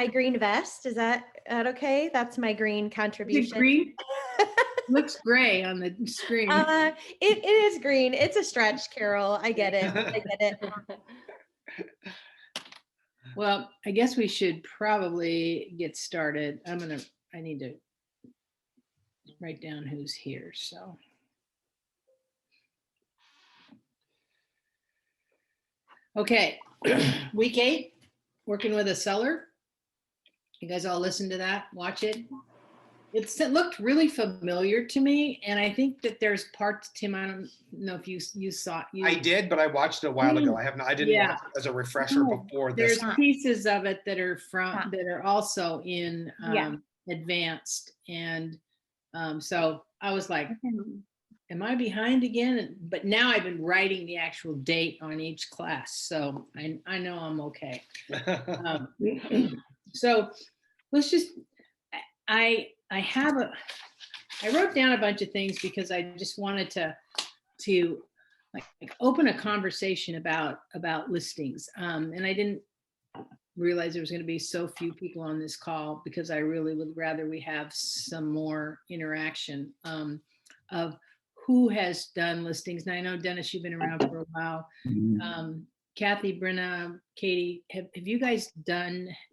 my green vest. Is that okay? That's my green Is contribution. it green? Looks gray on the screen. It is green. It's a stretch, Carol. I get it. I get it. Well, I guess we should probably get started. I need to write down who's here. So. Okay, week 8, working with a seller. You guys all listen to that, watch it. It looked really familiar to me, and I think that there's parts, Tim, I don't know if you saw it. I did, but I watched it a while ago. I didn't watch it as a refresher before this. There's pieces of it that are also in advanced, and so I was like, am I behind again? But now I've been writing the actual date on each class, so I know I'm okay. So let's just, I wrote down a bunch of things because I just wanted to like open a conversation about listings. And I didn't realize there was going to be so few people on this call because I really would rather we have some more interaction of who has done listings. And I know, Dennis, you've been around for a while. Kathy, Brenna, Katie, have you guys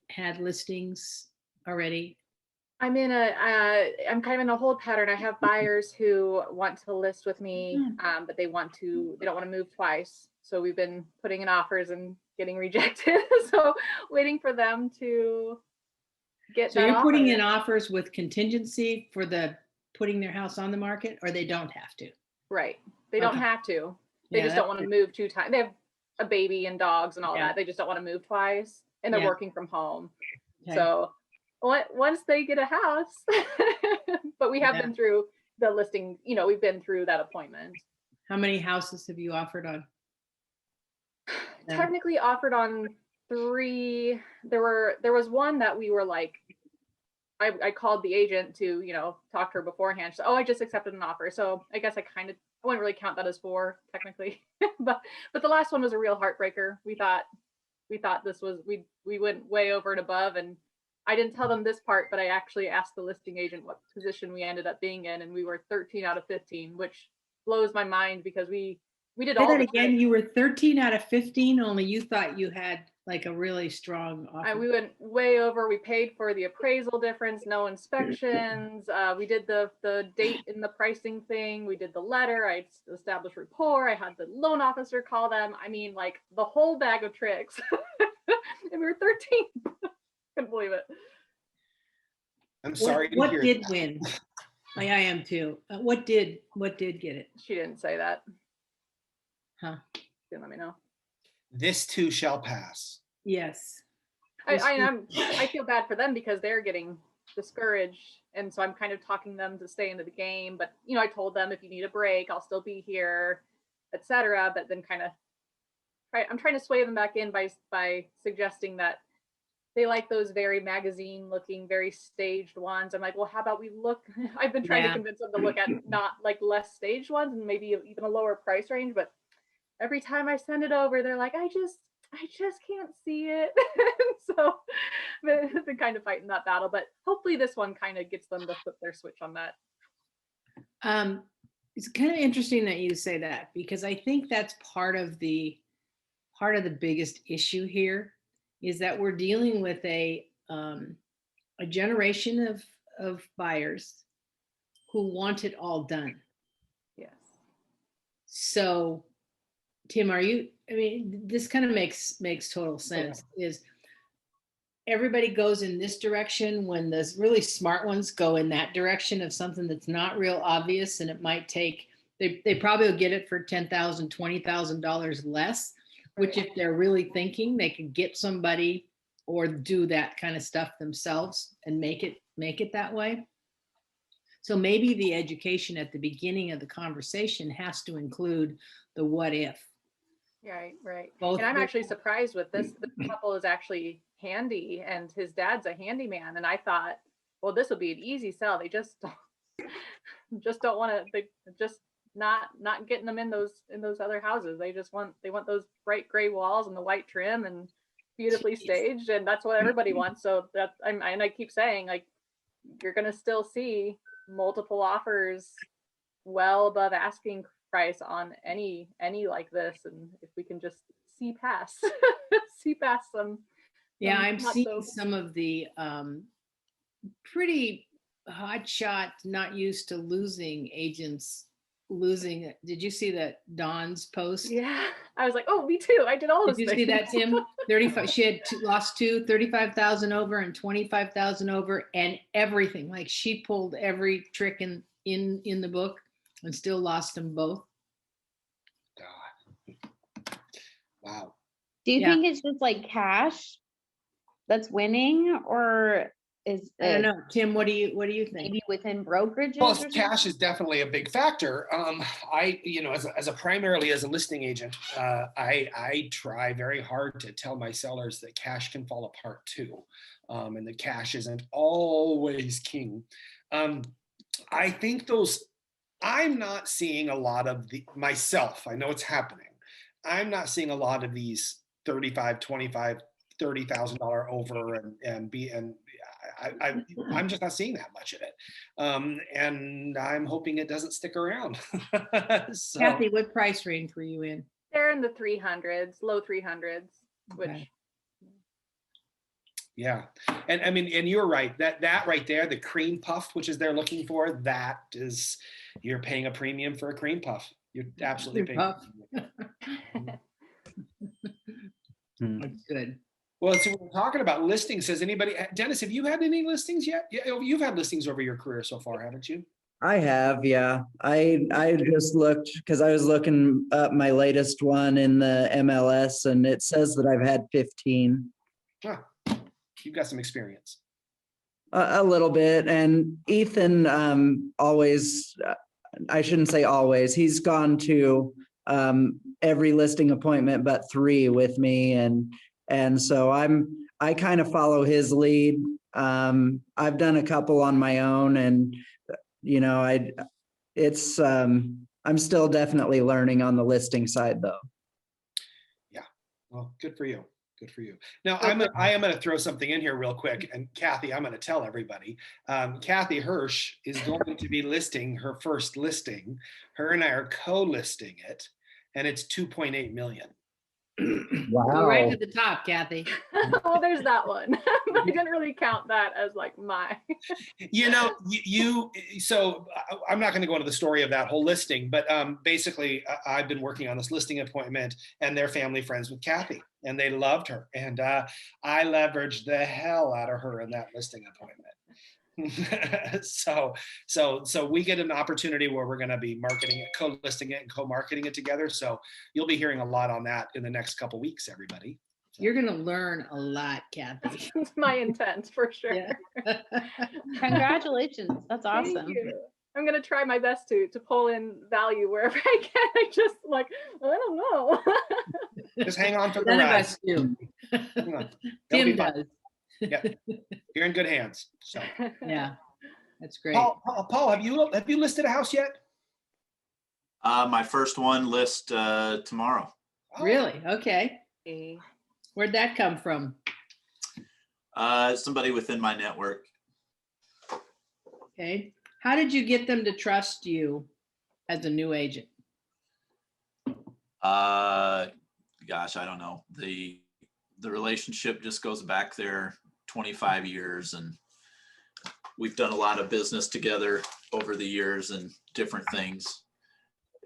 had listings already? I'm kind of in a hold pattern. I have buyers who want to list with me, but they don't want to move twice. So we've been putting in offers and getting rejected. So waiting for them to get So you're putting in offers with contingency for putting their house on the market, or they don't have to? Right. They don't have to. They just don't want to move 2 times. They have a baby and dogs and all that. They just don't want to move twice, and they're working from home. Okay. So once they get a house, but we have been through the listing, we've been through that appointment. How many houses have you offered on? Technically offered on 3. There was one that we were like, I called the agent to, talk to her beforehand. She said, I just accepted an offer. So I guess I wouldn't really count that as 4 technically, but the last one was a real heartbreaker. We thought this was, we went way over and above, and I didn't tell them this part, but I actually asked the listing agent what position we ended up being in, and we were 13 out of 15, which blows my mind because we did all that again. You were 13 out of 15, only you thought you had like a really strong offer. We went way over. We paid for the appraisal difference, no inspections. We did the date in the pricing thing. We did the letter. I established rapport. I had the loan officer call them. I mean, like the whole bag of tricks. And we were 13. Couldn't believe it. I'm sorry. What did win? Like I am too. What did get it? She didn't say that. Huh? She didn't let me know. This too shall pass. Yes. I feel bad for them because they're getting discouraged, and so I'm kind of talking them to stay into the game. But I told them if you need a break, I'll still be here, etc. But then I'm trying to sway them back in by suggesting that they like those very magazine looking, very staged ones. I'm like, well, how about we look? I've been trying to convince them to look at not like less staged ones and maybe even a lower price range. But every time I send it over, they're like, I just can't see it. So I've been kind of fighting that battle, but hopefully this one kind of gets them to flip their switch on that. It's kind of interesting that you say that, because I think that's part of the biggest issue here is that we're dealing with a generation of buyers who want it all done. Yes. So, Tim, this kind of makes total sense. Is everybody goes in this direction when the really smart ones go in that direction of something that's not real obvious, and it might take, they probably will get it for $10,000, $20,000 less, which if they're really thinking, they could get somebody or do that kind of stuff themselves and make it that way. So maybe the education at the beginning of the conversation has to include the what if. Right. And I'm actually surprised with this. The couple is actually handy, and his dad's a handyman. And I thought, well, this will be an easy sell. They just don't want to. They just not getting them in those other houses. They want those bright gray walls and the white trim, and beautifully Jeez. staged, and that's what everybody wants. So that and I keep saying, like, you're gonna still see multiple offers well above asking price on any like this, and if we can just see past see past some Yeah, I'm not seeing so some of the pretty hot shot, not used to losing agents losing. Did you see that Dawn's post? yeah. I was like, oh, me too. I did all Did those you things. see that, Tim? 35. She had lost 35,000 over and 25,000 over and everything. Like she pulled every trick in the book and still lost them both. God. Wow. Do you Yeah. think it's just like cash that's winning, or is I don't it know. Tim, what do you think? maybe within brokerages? Well, or something? cash is definitely a big factor. I, as a primarily as a listing agent, I try very hard to tell my sellers that cash can fall apart too, and that cash isn't always king. I think I'm not seeing a lot of myself. I know it's happening. I'm not seeing a lot of these 35, 25, $30,000 over I'm just not seeing that much of it. And I'm hoping it doesn't stick around. So, Kathy, what price range were you in? They're in the 300s, low 300s, which Okay. yeah. And I mean, and you're right, that right there, the cream puff, which is they're looking for, that is, you're paying a premium for a cream puff. You're absolutely Cream paying. puff. That's good. Well, so we're talking about listings. Has anybody, Dennis, have you had any listings yet? Yeah, you've had listings over your career so far, haven't you? I have, yeah. I just looked because I was looking up my latest one in the MLS, and it says that I've had 15. Huh. You've got some experience. A little bit. And Ethan always, I shouldn't say always, he's gone to every listing appointment but 3 with me, and so I kind of follow his lead. I've done a couple on my own, and I'm still definitely learning on the listing side though. Yeah. Well, good for you. Good for you. Now, I am going to throw something in here real quick. And Kathy, I'm going to tell everybody, Kathy Hirsch is going to be listing her first listing. Her and I are co-listing it, and it's 2.8 million. Wow. Go right to the top, Kathy. well, there's that one. I didn't really count that as like my. So I'm not going to go into the story of that whole listing, but basically I've been working on this listing appointment, and they're family friends with Kathy, and they loved her. And I leveraged the hell out of her in that listing appointment. So we get an opportunity where we're going to be marketing it, co-listing it and co-marketing it together. So you'll be hearing a lot on that in the next couple of weeks, everybody. So. You're going to learn a lot, Kathy. That's my intent for sure. Yeah. Congratulations. That's awesome. Thank you. I'm going to try my best to pull in value wherever I can. I just I don't know. Just hang on for the None of ride. us do. Tim does. Yeah, you're in good hands. So yeah, that's great. Paul, have you listed a house yet? My first one list tomorrow. Oh. Really? Okay. Where'd that come from? Somebody within my network. Okay. How did you get them to trust you as a new agent? Gosh, I don't know. The relationship just goes back there 25 years, and we've done a lot of business together over the years and different things.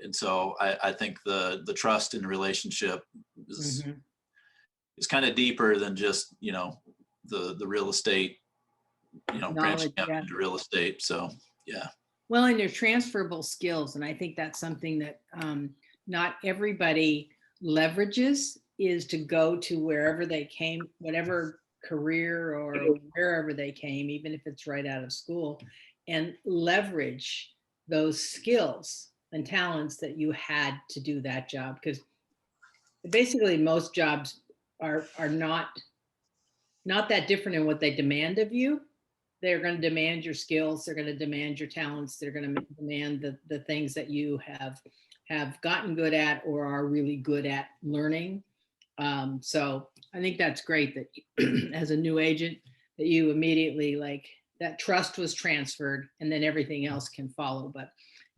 And so I think the trust in the relationship is kind of deeper than just, the real estate, branching out into real estate. So, yeah. Well, and they're transferable skills. And I think that's something that not everybody leverages, is to go to wherever they came, whatever career or wherever they came, even if it's right out of school, and leverage those skills and talents that you had to do that job. Because basically most jobs are not that different in what they demand of you. They're going to demand your skills. They're going to demand your talents. They're going to demand the things that you have gotten good at or are really good at learning. So I think that's great that as a new agent, that you immediately like that trust was transferred and then everything else can follow. But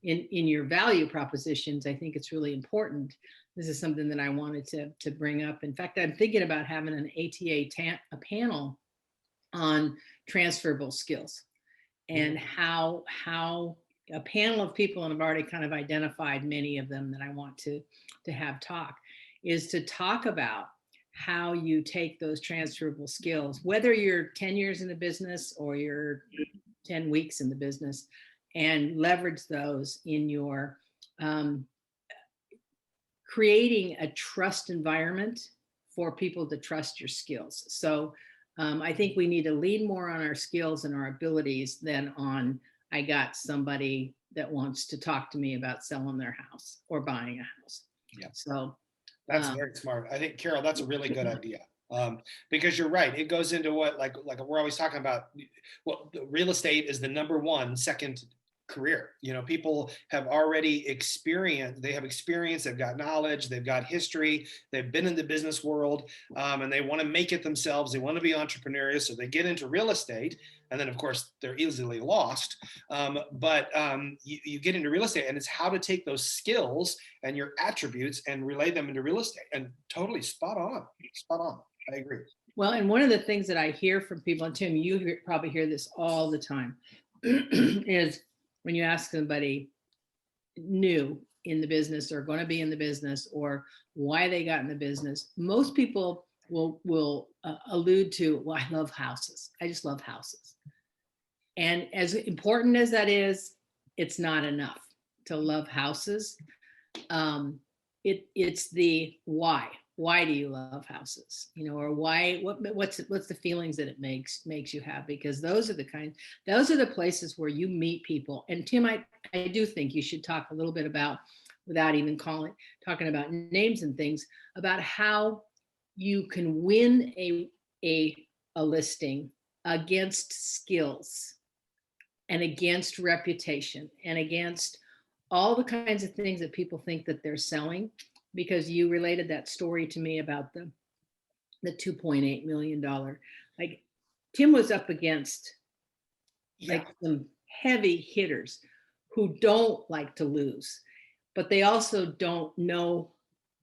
in your value propositions, I think it's really important. This is something that I wanted to bring up. In fact, I'm thinking about having an ATA a panel on transferable skills and how a panel of people, and I've already kind of identified many of them that I want to have talk, is to talk about how you take those transferable skills, whether you're 10 years in the business or you're 10 weeks in the business, and leverage those in your creating a trust environment for people to trust your skills. So I think we need to lean more on our skills and our abilities than on, I got somebody that wants to talk to me about selling their house or buying a house. Yeah. So that's very smart. I think, Carol, that's a really good idea. Because you're right. It goes into what, like we're always talking about, well, real estate is the number one, second career. You know, people have already experienced, they've got knowledge, they've got history, they've been in the business world, and they want to make it themselves. They want to be entrepreneurial. So they get into real estate, and then of course they're easily lost. But you get into real estate, and it's how to take those skills and your attributes and relay them into real estate. And totally spot on. I agree. Well, and one of the things that I hear from people, and Tim, you probably hear this all the time, is when you ask somebody new in the business or going to be in the business or why they got in the business, most people will allude to, well, I love houses. I just love houses. And as important as that is, it's not enough to love houses. It's the why. Why do you love houses? You know, or why? What's the feelings that it makes you have? Because those are the places where you meet people. And Tim, I do think you should talk a little bit about, without even talking about names and things, about how you can win a listing against skills and against reputation and against all the kinds of things that people think that they're selling. Because you related that story to me about the $2.8 million. Like Tim was up against like some heavy hitters who don't like to lose, but they also don't know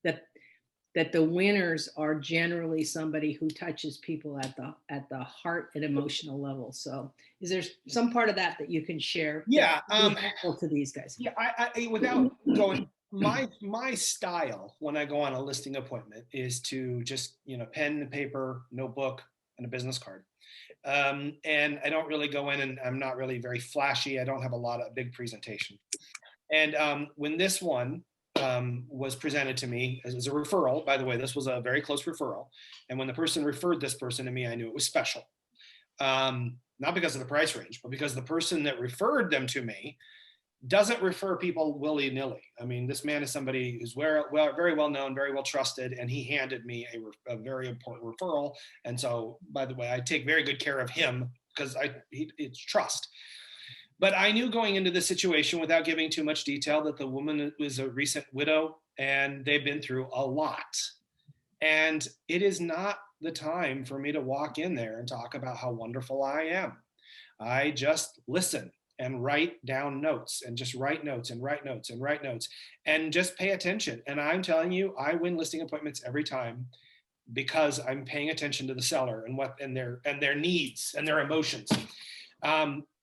that the winners are generally somebody who touches people at the heart and emotional level. So is there some part of that you can share? Yeah. To these guys. Yeah. I without going, my style when I go on a listing appointment is to just, pen and paper, notebook, and a business card. And I don't really go in, and I'm not really very flashy. I don't have a lot of big presentation. And when this one was presented to me as a referral, by the way, this was a very close referral. And when the person referred this person to me, I knew it was special. Not because of the price range, but because the person that referred them to me doesn't refer people willy-nilly. I mean, this man is somebody who's very well known, very well trusted, and he handed me a very important referral. And so, by the way, I take very good care of him because it's trust. But I knew going into this situation, without giving too much detail, that the woman was a recent widow and they've been through a lot. And it is not the time for me to walk in there and talk about how wonderful I am. I just listen and write down notes and just write notes and write notes and write notes and just pay attention. And I'm telling you, I win listing appointments every time because I'm paying attention to the seller and their needs and their emotions.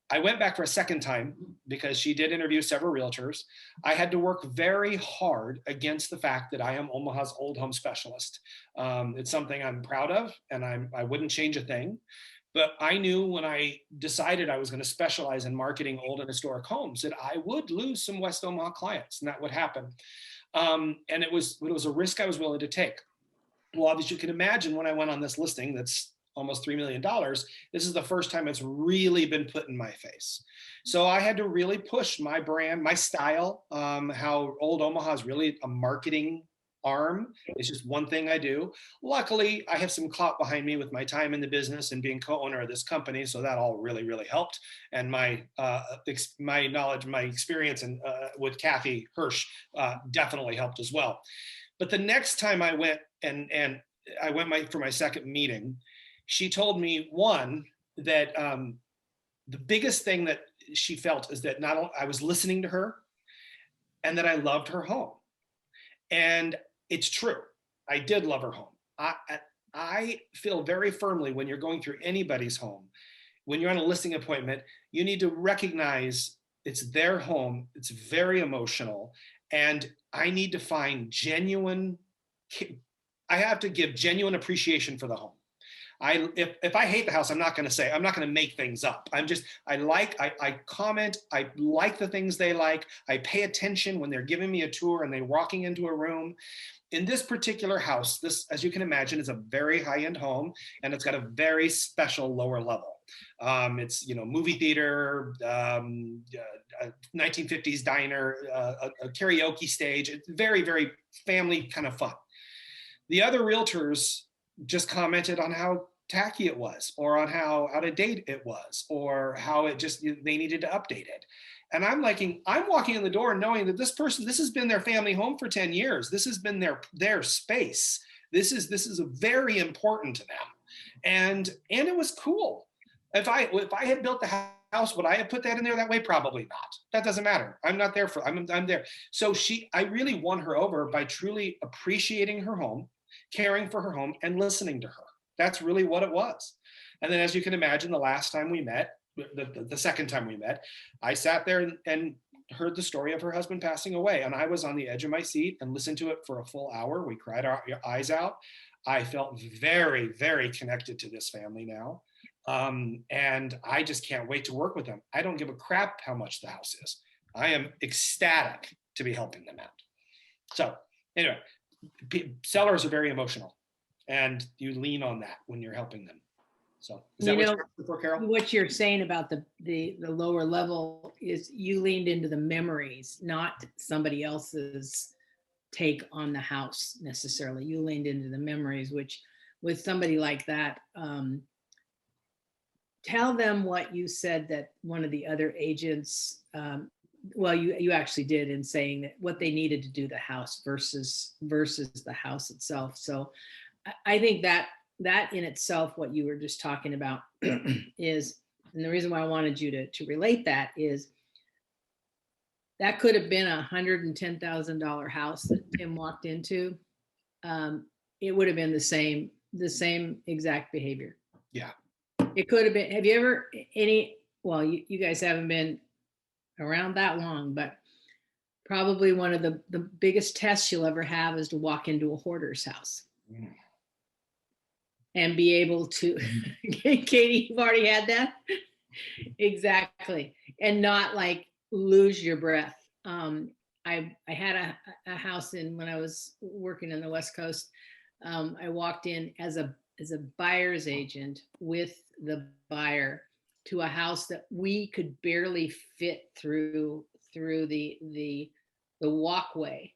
I went back for a second time because she did interview several realtors. I had to work very hard against the fact that I am Omaha's old home specialist. It's something I'm proud of, and I wouldn't change a thing. But I knew when I decided I was going to specialize in marketing old and historic homes that I would lose some West Omaha clients, and that would happen. And it was a risk I was willing to take. Well, obviously, you can imagine when I went on this listing that's almost $3 million, this is the first time it's really been put in my face. So I had to really push my brand, my style, how Old Omaha is really a marketing arm. It's just one thing I do. Luckily, I have some clout behind me with my time in the business and being co-owner of this company. So that all really, really helped. And my knowledge, my experience with Kathy Hirsch definitely helped as well. But the next time I went and I went for my second meeting, she told me, one, that the biggest thing that she felt is that not only I was listening to her and that I loved her home. And it's true. I did love her home. I feel very firmly when you're going through anybody's home, when you're on a listing appointment, you need to recognize it's their home. It's very emotional. And I need to find I have to give genuine appreciation for the home. If I hate the house, I'm not going to make things up. I comment, I like the things they like. I pay attention when they're giving me a tour and they're walking into a room. In this particular house, this, as you can imagine, is a very high-end home, and it's got a very special lower level. It's, movie theater, a 1950s diner, a karaoke stage. It's very, very family kind of fun. The other realtors just commented on how tacky it was, or on how out of date it was, or how they needed to update it. And I'm walking in the door knowing that this has been their family home for 10 years. This has been their space. This is very important to them. And it was cool. If I had built the house, would I have put that in there that way? Probably not. That doesn't matter. I'm not there I'm there. So I really won her over by truly appreciating her home, caring for her home, and listening to her. That's really what it was. And then, as you can imagine, the last time we met, the second time we met, I sat there and heard the story of her husband passing away. And I was on the edge of my seat and listened to it for a full hour. We cried our eyes out. I felt very, very connected to this family now. And I just can't wait to work with them. I don't give a crap how much the house is. I am ecstatic to be helping them out. So anyway, sellers are very emotional, and you lean on that when you're helping them. So is that what you're asking for, Carol? What you're saying about the lower level is you leaned into the memories, not somebody else's take on the house necessarily. You leaned into the memories, which with somebody like that, tell them what you said that one of the other agents, you actually did, in saying that what they needed to do the house versus the house itself. So I think that in itself, what you were just talking about is, and the reason why I wanted you to relate that is that could have been $110,000 house that Tim walked into. It would have been the same exact behavior. Yeah. It could have been. Have you ever you guys haven't been around that long, but probably one of the biggest tests you'll ever have is to walk into a hoarder's house. Mm. And be able to, Katie, you've already had that? Exactly. And not lose your breath. I had a house when I was working on the West Coast. I walked in as a buyer's agent with the buyer to a house that we could barely fit through the walkway.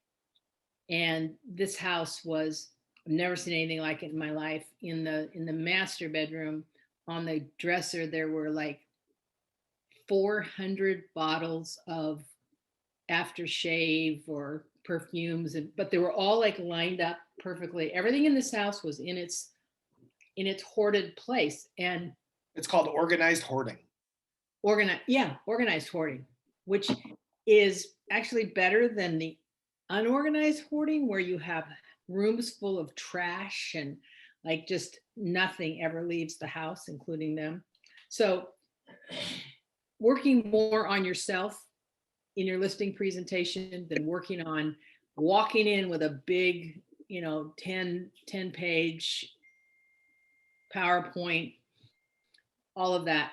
And this house was, I've never seen anything like it in my life. In the master bedroom, on the dresser, there were 400 bottles of aftershave or perfumes, but they were all like lined up perfectly. Everything in this house was in its hoarded place, and it's called organized hoarding. Organized hoarding, which is actually better than the unorganized hoarding, where you have rooms full of trash and like just nothing ever leaves the house, including them. So working more on yourself in your listing presentation than working on walking in with a big, 10 page PowerPoint, all of that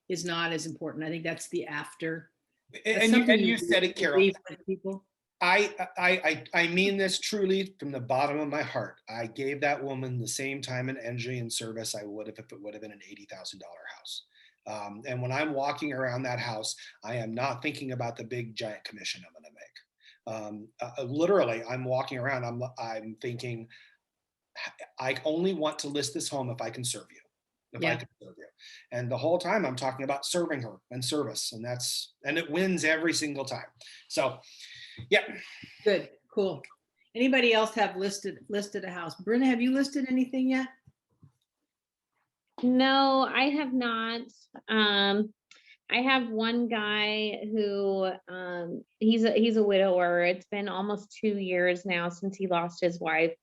is not as important. I think that's the after. And you said it, Carol. People. I mean this truly from the bottom of my heart. I gave that woman the same time and energy and service I would if it would have been an $80,000 house. And when I'm walking around that house, I am not thinking about the big giant commission I'm going to make. Literally, I'm walking around. I'm thinking, I only want to list this home if I can serve you. If I can serve you. And the whole time I'm talking about serving her and service, and it wins every single time. So, yeah. Good, cool. Anybody else have listed a house? Brenda, have you listed anything yet? No, I have not. I have one guy who he's a widower. It's been almost 2 years now since he lost his wife.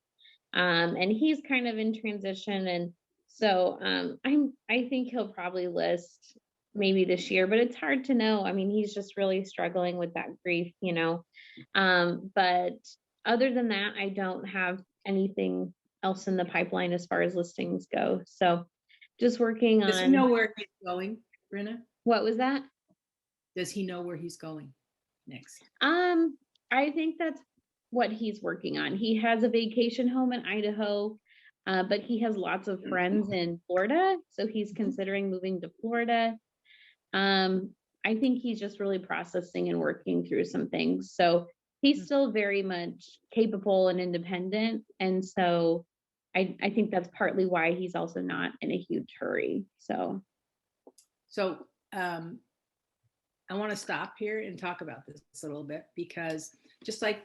And he's kind of in transition, and so I think he'll probably list maybe this year, but it's hard to know. I mean, he's just really struggling with that grief, you know. But other than that, I don't have anything else in the pipeline as far as listings go. So just working Does he on. know where he's going, Brenda? What was that? Does he know where he's going next? I think that's what he's working on. He has a vacation home in Idaho, but he has lots of friends in Florida, so he's considering moving to Florida. I think he's just really processing and working through some things. So he's still very much capable and independent, and so I think that's partly why he's also not in a huge hurry. So I want to stop here and talk about this a little bit, because just like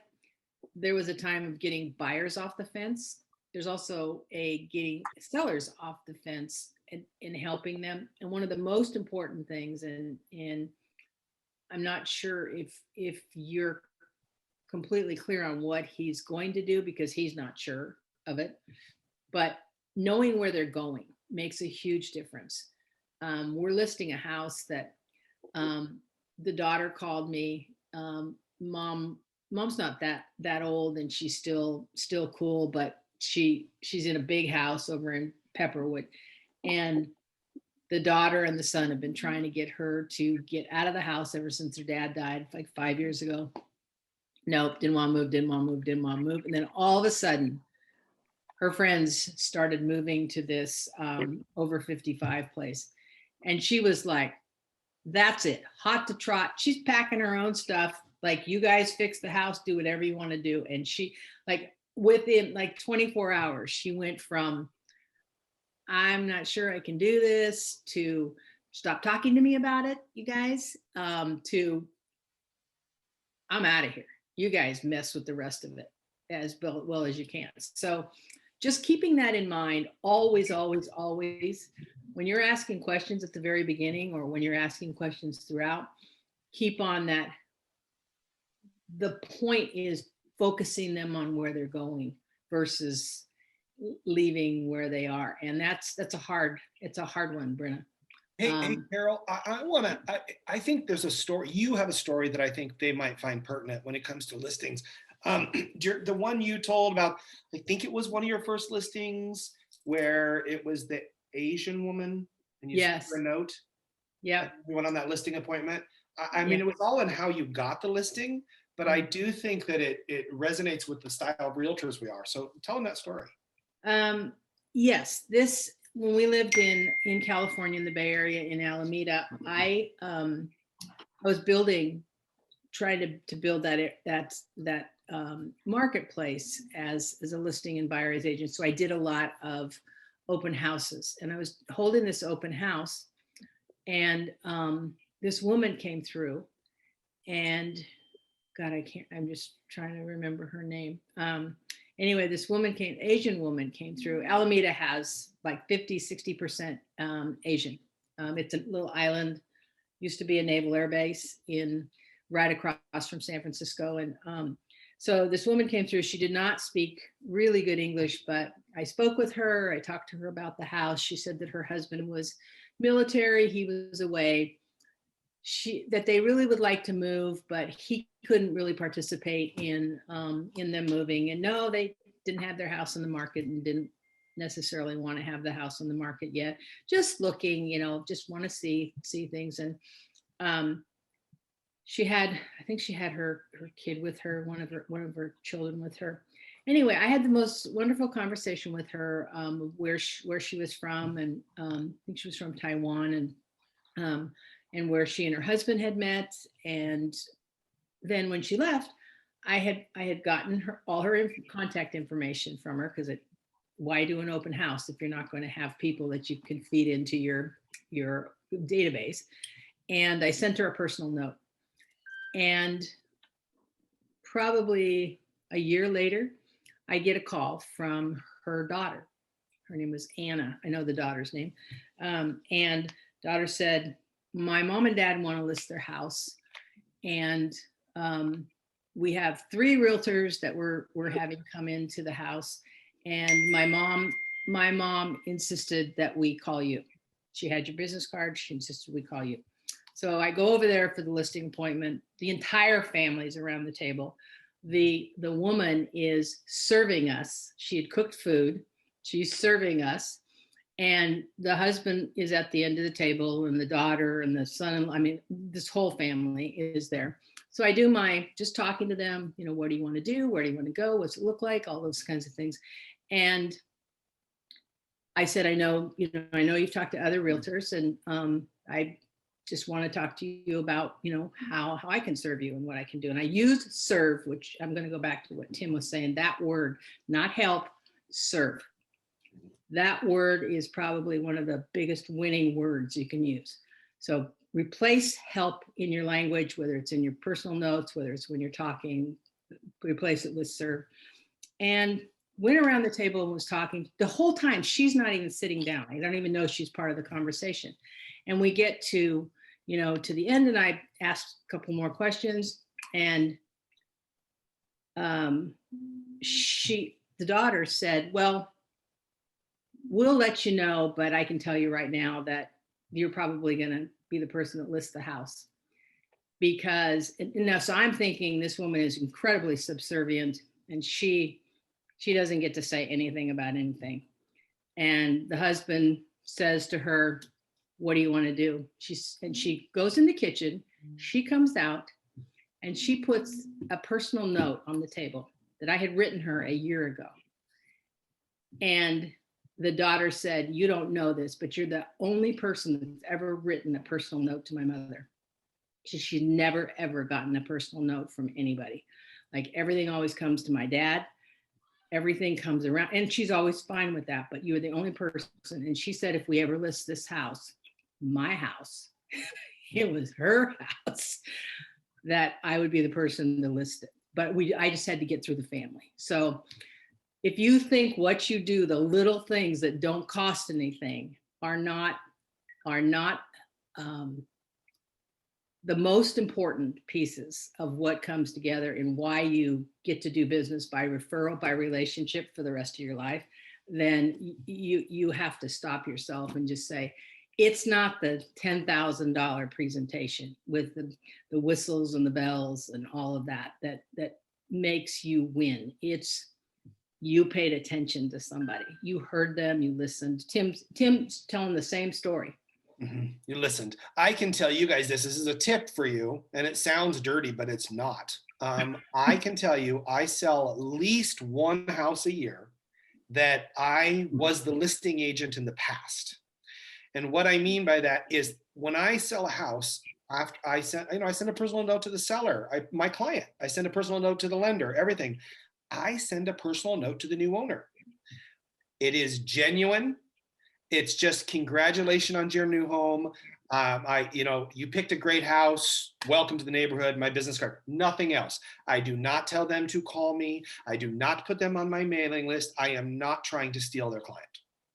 there was a time of getting buyers off the fence, there's also a getting sellers off the fence and helping them. And one of the most important things, and I'm not sure if you're completely clear on what he's going to do, because he's not sure of it, but knowing where they're going makes a huge difference. We're listing a house that the daughter called me, mom's not that old, and she's still cool, but she's in a big house over in Pepperwood, and the daughter and the son have been trying to get her to get out of the house ever since her dad died like 5 years ago. Nope, didn't want to move. And then all of a sudden, her friends started moving to this over 55 place. And she was like, that's it, hot to trot. She's packing her own stuff. Like, you guys fix the house, do whatever you want to do. And she, like, within like 24 hours, she went from, I'm not sure I can do this, to stop talking to me about it, you guys, to I'm out of here. You guys mess with the rest of it as well as you can. So just keeping that in mind, always, when you're asking questions at the very beginning, or when you're asking questions throughout, keep on that. The point is focusing them on where they're going versus leaving where they are. And it's a hard one, Brenna. Hey, Carol, I think there's a story. You have a story that I think they might find pertinent when it comes to listings. The one you told about, I think it was one of your first listings, where it was the Asian woman, and you sent her a note. Yeah. We went on that listing appointment. I mean, it was all in how you got the listing, but I do think that it resonates with the style of realtors we are. So tell them that story. Yes, when we lived in California, in the Bay Area, in Alameda, I was trying to build that marketplace as a listing and buyer's agent. So I did a lot of open houses, and I was holding this open house, and this woman came through, and God, I'm just trying to remember her name. Anyway, this Asian woman came through. Alameda has like 50-60% Asian. It's a little island, used to be a naval air base right across from San Francisco. And so this woman came through. She did not speak really good English, but I spoke with her. I talked to her about the house. She said that her husband was military. He was away. That they really would like to move, but he couldn't really participate in them moving. And no, they didn't have their house on the market, and didn't necessarily want to have the house on the market yet. Just looking, just want to see things. And I think she had her kid with her, one of her children with her. Anyway, I had the most wonderful conversation with her, where she was from, and I think she was from Taiwan, and where she and her husband had met. And then when she left, I had gotten all her contact information from her, because why do an open house if you're not going to have people that you can feed into your database? And I sent her a personal note. And probably a year later, I get a call from her daughter. Her name was Anna. I know the daughter's name. And daughter said, my mom and dad want to list their house. And we have 3 realtors that we're having come into the house. And my mom insisted that we call you. She had your business card. She insisted we call you. So I go over there for the listing appointment. The entire family is around the table. The woman is serving us. She had cooked food. She's serving us. And the husband is at the end of the table, and the daughter and the son. I mean, this whole family is there. So I do my just talking to them, you know, what do you want to do? Where do you want to go? What's it look like? All those kinds of things. And I said, I know you've talked to other realtors, and I just want to talk to you about, you know, how I can serve you and what I can do. And I used serve, which I'm going to go back to what Tim was saying, that word, not help, serve. That word is probably one of the biggest winning words you can use. So replace help in your language, whether it's in your personal notes, whether it's when you're talking, replace it with serve. And went around the table and was talking the whole time. She's not even sitting down. I don't even know she's part of the conversation. And we get to, you know, to the end, and I asked a couple more questions, and the daughter said, well, we'll let you know, but I can tell you right now that you're probably going to be the person that lists the house. Because, and now, so I'm thinking this woman is incredibly subservient, and she doesn't get to say anything about anything. And the husband says to her, what do you want to do? She goes in the kitchen, she comes out, and she puts a personal note on the table that I had written her a year ago. And the daughter said, you don't know this, but you're the only person that's ever written a personal note to my mother. She's never, ever gotten a personal note from anybody. Like, everything always comes to my dad. Everything comes around, and she's always fine with that, but you were the only person. And she said, if we ever list this house, my house, it was her house, that I would be the person to list it. But I just had to get through the family. So if you think what you do, the little things that don't cost anything are not the most important pieces of what comes together and why you get to do business by referral, by relationship for the rest of your life, then you have to stop yourself and just say, it's not the $10,000 presentation with the whistles and the bells and all of that makes you win. It's you paid attention to somebody. You heard them, you listened. Tim's telling the same story. Mm-hmm. You listened. I can tell you guys this is a tip for you, and it sounds dirty, but it's not. I can tell you, I sell at least one house a year that I was the listing agent in the past. And what I mean by that is, when I sell a house, after I send a personal note to the seller, my client, I send a personal note to the lender, everything. I send a personal note to the new owner. It is genuine. It's just congratulations on your new home. You picked a great house. Welcome to the neighborhood. My business card. Nothing else. I do not tell them to call me. I do not put them on my mailing list. I am not trying to steal their client.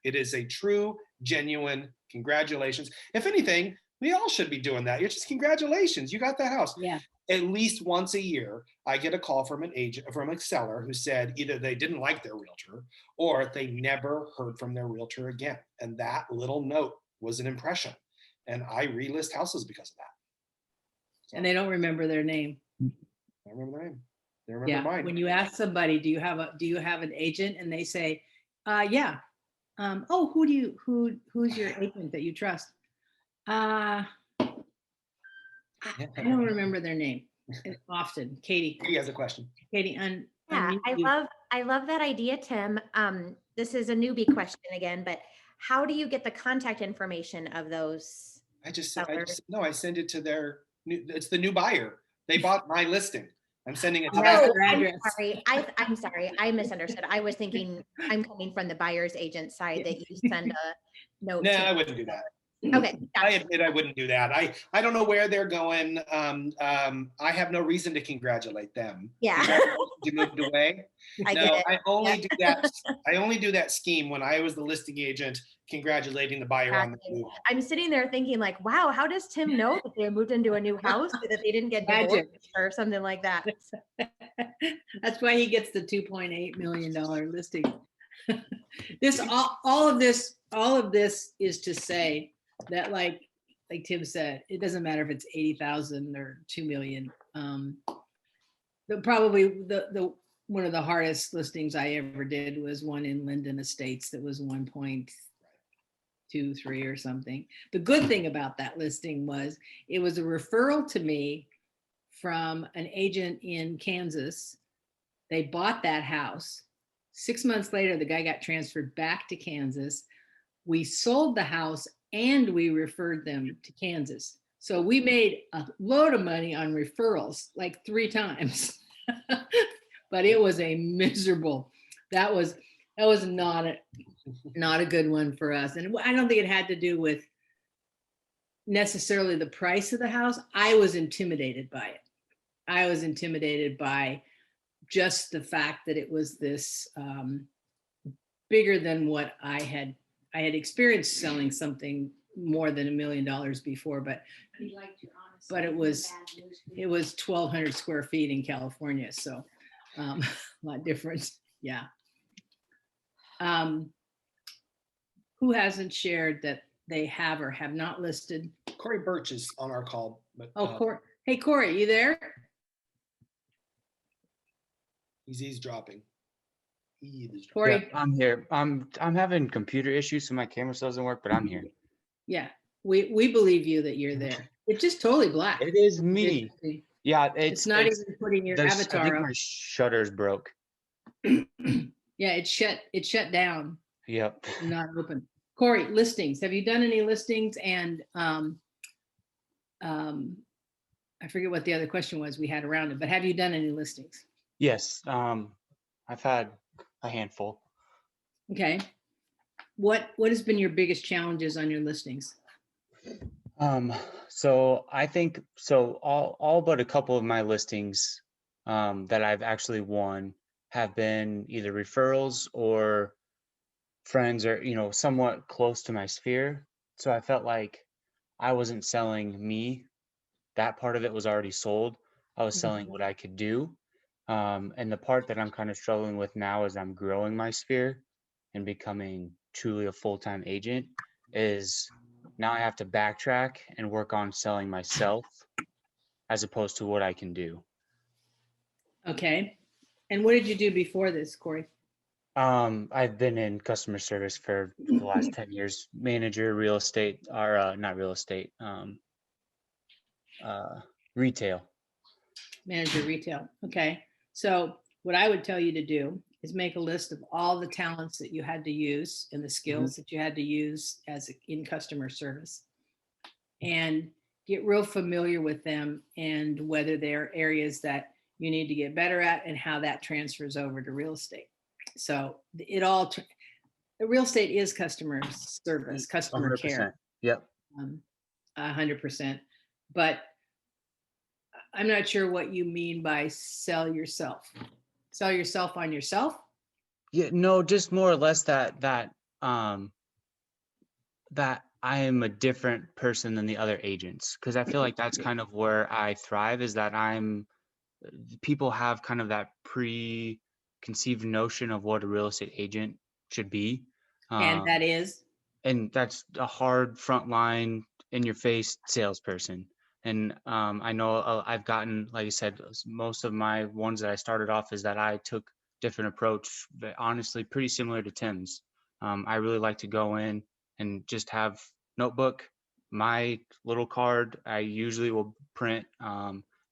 It is a true, genuine congratulations. If anything, we all should be doing that. You're just congratulations. You got that house. Yeah. At least once a year, I get a call from a seller who said either they didn't like their realtor or they never heard from their realtor again. And that little note was an impression. And I relist houses because of that. So, and they don't remember their name. I remember their name. They remember mine. When you ask somebody, do you have an agent? And they say, yeah. Oh, who's your agent that you trust? I don't remember their name often. Katie. Katie has a question. Katie, I love that idea, Tim. This is a newbie question again, but how do you get the contact information of those? I send it to it's the new buyer. They bought my listing. I'm sending it to their address. I'm sorry. I misunderstood. I was thinking I'm coming from the buyer's agent side that you send a note. No, I wouldn't do that. Okay, I gotcha. admit I wouldn't do that. I don't know where they're going. I have no reason to congratulate them. Yeah. Congratulations, you moved away. I No, get it. I only Yeah. do that. I only do that scheme when I was the listing agent congratulating the buyer on the move. I'm sitting there thinking like, wow, how does Tim know that they moved into a new house or that they didn't get divorced Magic. or something like that? That's why he gets the $2.8 million listing. This all of this is to say that like Tim said, it doesn't matter if it's 80,000 or 2 million. Probably the one of the hardest listings I ever did was one in Linden Estates that was 1.23 or something. The good thing about that listing was it was a referral to me from an agent in Kansas. They bought that house. 6 months later, the guy got transferred back to Kansas. We sold the house and we referred them to Kansas. So we made a load of money on referrals, like 3 times. But it was a miserable, that was not a good one for us. And I don't think it had to do with necessarily the price of the house. I was intimidated by it. I was intimidated by just the fact that it was this bigger than what I had experienced selling something more than $1 million before, but it was 1,200 square feet in California, so a lot different. Yeah. Who hasn't shared that they have or have not listed? Corey Birch is on our call. But, Corey. Hey, Corey, you there? he's eavesdropping. Corey. Yeah, I'm here. I'm having computer issues, so my camera still doesn't work, but I'm here. Yeah, we believe you that you're there. It's just totally black. It is me. Yeah, It's not even putting your I avatar think up. my shutter's broke. Yeah, it shut down. Yep. Not open. Corey, listings. Have you done any listings? And I forget what the other question was we had around it, but have you done any listings? Yes. I've had a handful. Okay. What has been your biggest challenges on your listings? So I think all but a couple of my listings that I've actually won have been either referrals or friends or somewhat close to my sphere. So I felt like I wasn't selling me. That part of it was already sold. I was selling what I could do. And the part that I'm kind of struggling with now as I'm growing my sphere and becoming truly a full-time agent is now I have to backtrack and work on selling myself as opposed to what I can do. Okay. And what did you do before this, Corey? I've been in customer service for the last 10 years, manager, real estate, or not real estate, retail. Manager retail. Okay. So what I would tell you to do is make a list of all the talents that you had to use and the skills that you had to use in customer service, and get real familiar with them and whether they're areas that you need to get better at and how that transfers over to real estate. So real estate is customer service, customer 100%. care. Yep. 100%. But I'm not sure what you mean by sell yourself. Sell yourself on yourself? Yeah, no, just more or less that I am a different person than the other agents, because I feel like that's kind of where I thrive, is that people have kind of that preconceived notion of what a real estate agent should be. And that is? And that's a hard frontline in your face salesperson. And I know I've gotten, like I said, most of my ones that I started off is that I took different approach, but honestly pretty similar to Tim's. I really like to go in and just have notebook, my little card. I usually will print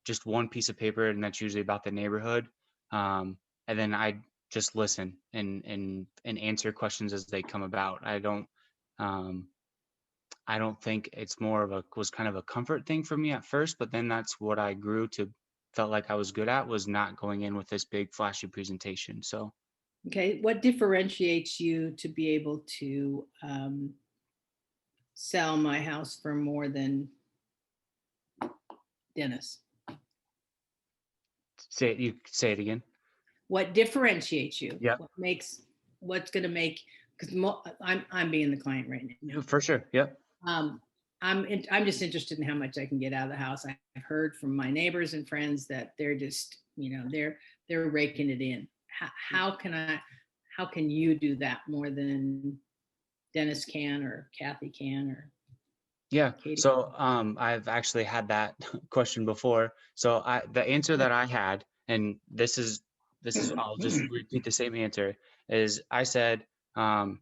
just one piece of paper, and that's usually about the neighborhood. And then I just listen and answer questions as they come about. I don't think it's was kind of a comfort thing for me at first, but then that's what I grew to felt like I was good at, was not going in with this big flashy presentation. So, okay. What differentiates you to be able to sell my house for more than Dennis? You say it again. What differentiates you? Yep. What's going to make, because I'm being the client right now. For sure. Yep. I'm just interested in how much I can get out of the house. I've heard from my neighbors and friends that they're just, they're raking it in. How can you do that more than Dennis can or Kathy can or Yeah. Katie? So I've actually had that question before. So the answer that I had, and this is I'll just repeat the same answer, is I said, I'm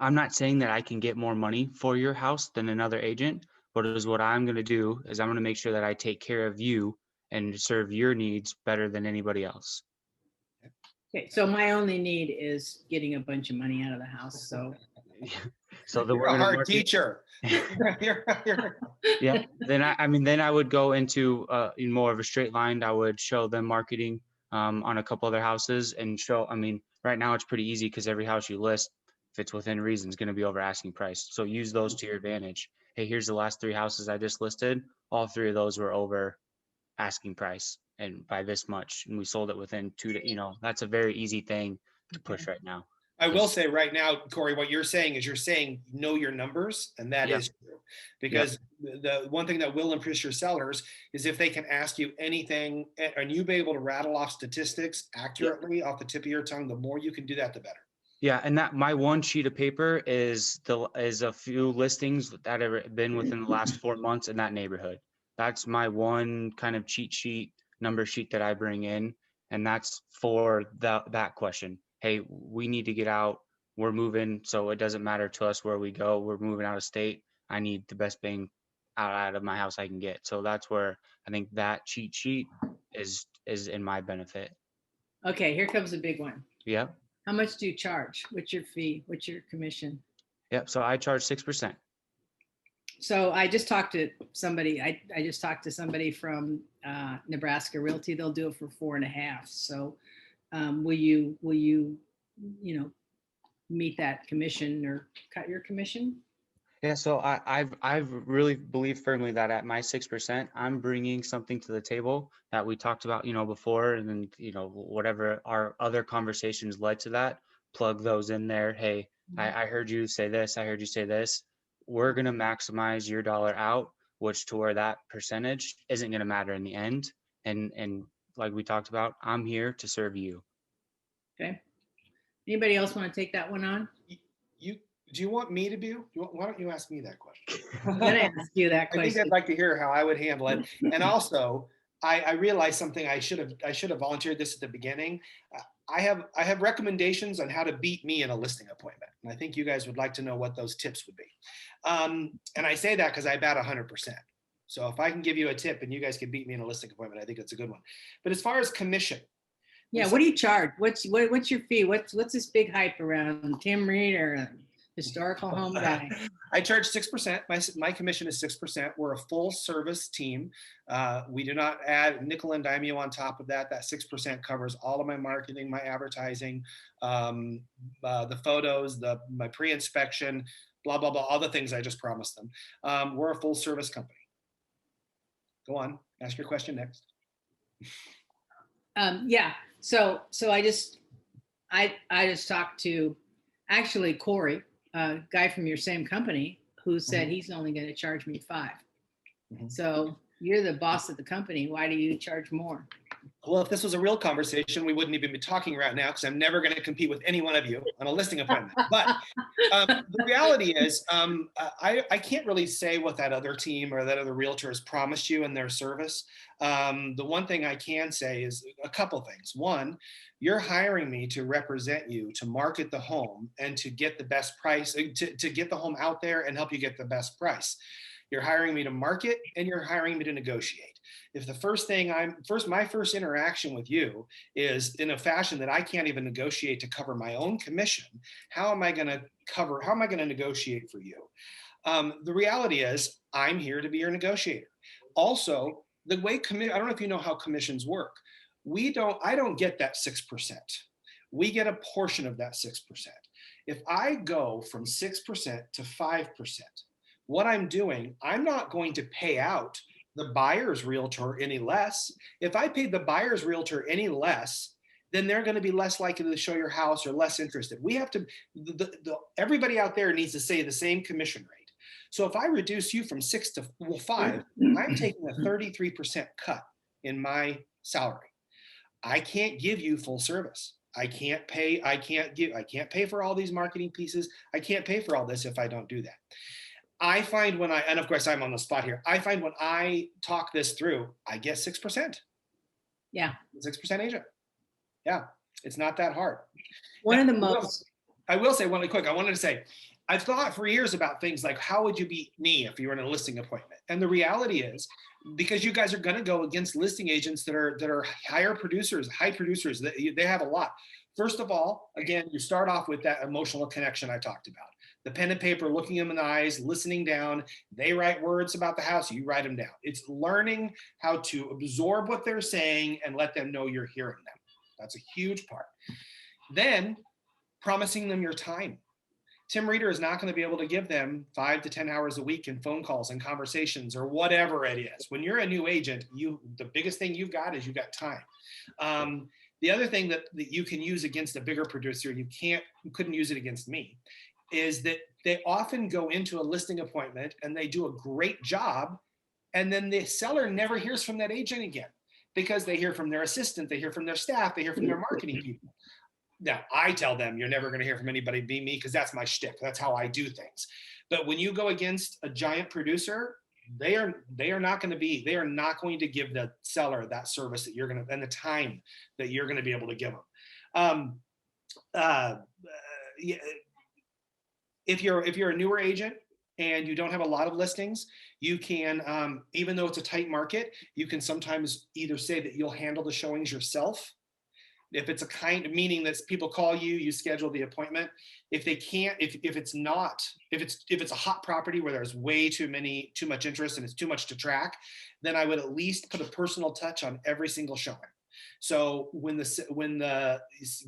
not saying that I can get more money for your house than another agent, but is what I'm going to do is I'm going to make sure that I take care of you and serve your needs better than anybody else. Okay, so my only need is getting a bunch of money out of the house. So So You're a hard teacher. Yeah. Then then I would go into in more of a straight line. I would show them marketing on a couple other houses and show. Right now it's pretty easy because every house you list, if it's within reason, is going to be over asking price. So use those to your advantage. Hey, here's the last 3 houses I just listed. All 3 of those were over asking price and by this much, and we sold it within 2 days. That's a very easy thing to push right now. I will say right now, Corey, what you're saying is know your numbers, and that is true. Because the one thing that will impress your sellers is if they can ask you anything and you be able to rattle off statistics accurately off the tip of your tongue, the more you can do that, the better. Yeah, and that my one sheet of paper is a few listings that have been within the last 4 months in that neighborhood. That's my one kind of cheat sheet, number sheet that I bring in, and that's for that question. Hey, we need to get out. We're moving, so it doesn't matter to us where we go. We're moving out of state. I need the best bang out of my house I can get. So that's where I think that cheat sheet is in my benefit. Okay, here comes a big one. Yeah. How much do you charge? What's your fee? What's your commission? Yep. So I charge 6%. So I just talked to somebody. I just talked to somebody from Nebraska Realty. They'll do it for 4.5. So will you meet that commission or cut your commission? Yeah, so I've really believed firmly that at my 6%, I'm bringing something to the table that we talked about, before, and then whatever our other conversations led to that, plug those in there. Hey, I heard you say this. I heard you say this. We're gonna maximize your dollar out, which to where that percentage isn't gonna matter in the end. And like we talked about, I'm here to serve you. Okay. Anybody else want to take that one on? Do you want me to be? Why don't you ask me that question? I'm going to ask you that question. I think I'd like to hear how I would handle it. And also, I realized something. I should have volunteered this at the beginning. I have recommendations on how to beat me in a listing appointment, and I think you guys would like to know what those tips would be. And I say that because I bat 100%. So if I can give you a tip and you guys can beat me in a listing appointment, I think it's a good one. But as far as commission, yeah, what do you charge? What's your fee? What's this big hype around Tim Reed or historical home guy? I charge 6%. My commission is 6%. We're a full service team. We do not add nickel and dime you on top of that. That 6% covers all of my marketing, my advertising, the photos, my pre-inspection, blah, blah, blah, all the things I just promised them. We're a full service company. Go on, ask your question next. Yeah, so I just talked to actually Corey, a guy from your same company, who said he's only going to charge me 5. So you're the boss of the company. Why do you charge more? Well, if this was a real conversation, we wouldn't even be talking right now because I'm never going to compete with any one of you on a listing appointment. But the reality is I can't really say what that other team or that other realtor has promised you in their service. The one thing I can say is a couple things. One, you're hiring me to represent you, to market the home and to get the best price, to get the home out there and help you get the best price. You're hiring me to market and you're hiring me to negotiate. If the my first interaction with you is in a fashion that I can't even negotiate to cover my own commission, how am I going to negotiate for you? The reality is I'm here to be your negotiator. Also, the way I don't know if you know how commissions work. I don't get that 6%. We get a portion of that 6%. If I go from 6% to 5%, what I'm doing, I'm not going to pay out the buyer's realtor any less. If I paid the buyer's realtor any less, then they're going to be less likely to show your house or less interested. We have to, everybody out there needs to say the same commission rate. So if I reduce you from 6 to 5, I'm taking a 33% cut in my salary. I can't give you full service. I can't pay for all these marketing pieces. I can't pay for all this if I don't do that. I find when and of course I'm on the spot here, I find when I talk this through, I get 6%. Yeah. 6% agent. Yeah, it's not that hard. One Now, of the most. I will say one really quick. I wanted to say, I've thought for years about things like, how would you beat me if you were in a listing appointment? And the reality is, because you guys are going to go against listing agents that are high producers, they have a lot. First of all, again, you start off with that emotional connection I talked about. The pen and paper, looking them in the eyes, listening down. They write words about the house, you write them down. It's learning how to absorb what they're saying and let them know you're hearing them. That's a huge part. Then promising them your time. Tim Reeder is not going to be able to give them 5 to 10 hours a week in phone calls and conversations or whatever it is. When you're a new agent, the biggest thing you've got is you've got time. The other thing that you can use against a bigger producer, you couldn't use it against me, is that they often go into a listing appointment and they do a great job, and then the seller never hears from that agent again because they hear from their assistant, they hear from their staff, they hear from their marketing people. Now, I tell them you're never going to hear from anybody be me because that's my shtick. That's how I do things. But when you go against a giant producer, they are not going to give the seller that service that you're going to, and the time that you're going to be able to give them. If you're a newer agent and you don't have a lot of listings, you can, even though it's a tight market, you can sometimes either say that you'll handle the showings yourself. If it's meaning that people call you, you schedule the appointment. If they can't, if it's a hot property where there's way too much interest and it's too much to track, then I would at least put a personal touch on every single showing. So